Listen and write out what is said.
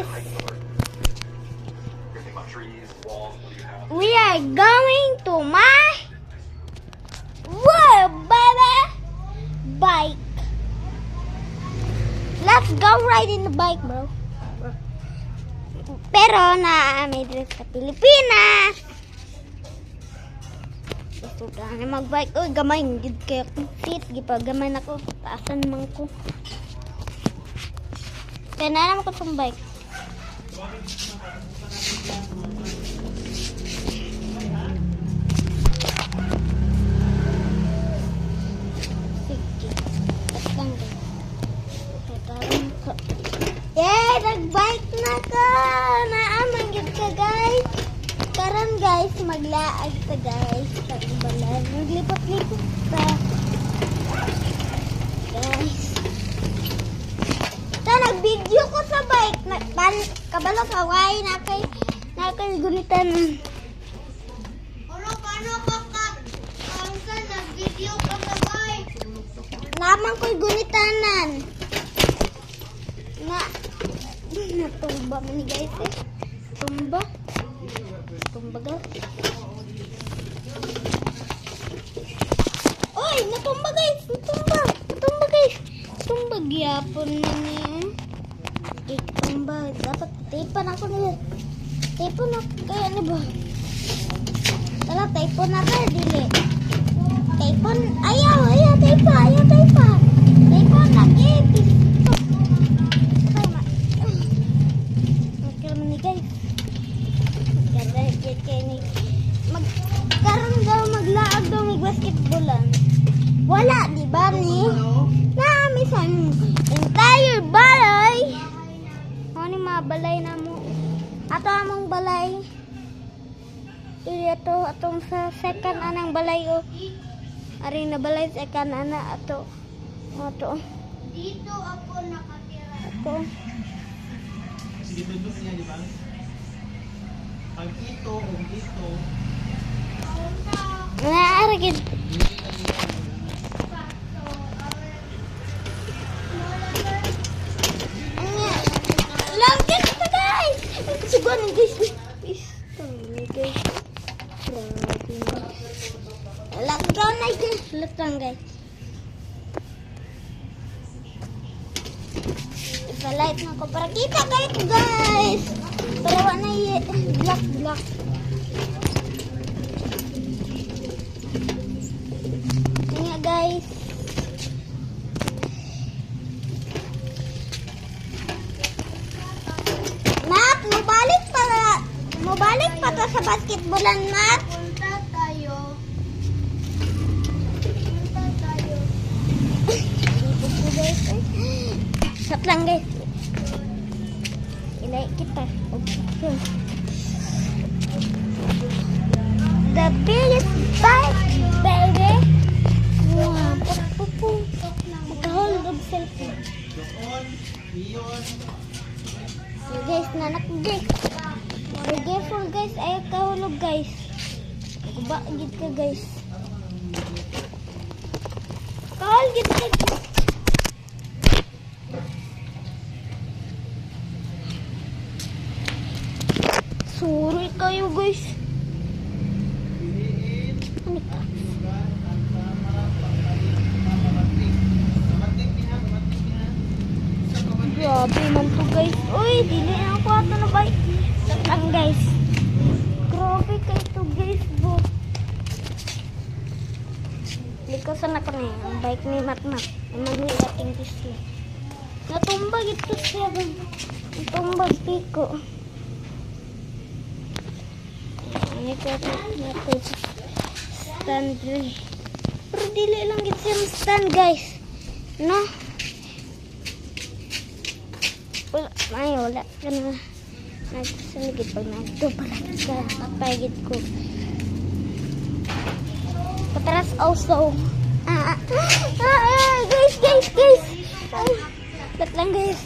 guys. We are going to my baby bike. Let's go ride in the bike, bro. Pero may dress sa Pilipinas. Gusto ka na mag-bike. Uy, gamay. Gid kaya fit. Gipag gamay na ko. Taasan man ko. Kaya na naman ko itong bike. Sige. Tatang ka. Yay! Nag-bike na ka! Naaman gid ka, guys. Karon guys, maglaag ta guys. Tagbalan. Maglipat-lipat ta. Guys. Nag-video ko sa bike. Kabalo ka, why na kay gunitan. Ano paano ka nag-video ka sa bike? Naman ko'y gunitanan. Natumba man ni guys eh. Tumba guys. Oy, natumba guys. Natumba guys. Tumba gyapon na niya. Tumba. Dapat tipan ako nila. Tipon ako. Kaya ano ba? Tala, tipon na ka. Dili. Tipon. Ayaw. Tipa. Tipon na. Magkaroon ni guys. Magkaroon daw. Maglaag daw. Mag-basketballan. Wala, di ba ni? Namisan entire balay. Ano mga balay na mo? Ato among balay. Ito atong sa second anang balay o. Ari na balay second ana ato. Ato. Dito ako nakatira. Ato. Sige, duduk niya, di ba? Pag ito o ito, Naaragid. Langit pa guys! Sugan guys. Guys. Lockdown na guys. Lockdown guys. Ipalight na ko para kita kayo guys. Para wala na black. Nga guys. Mat, mubalik pa to sa basketballan, Mat. Punta tayo. Sat lang guys. Ilay kita. Okay. The biggest bike, baby. Wow, pupu. Hold of selfie. doon, iyon. So guys, nanak guys. Be careful guys, ayaw kahulog guys. Kuba gid ka guys. Kahol gid ka. Sorry kayo guys. Ano ka? Grabe man to guys. Uy, dili na ako ato na bike. Satang guys. Grabe kayo to guys bro. Likasan ako na ang bike ni Matmat. Magnilating display. Natumba ito siya. Natumba piko. Ini ko nato stand. Pero dili lang gid siya stand guys. No? Wala ka na nagsunigid pag nagto pala ka napagid ko patras also guys Ay, lang guys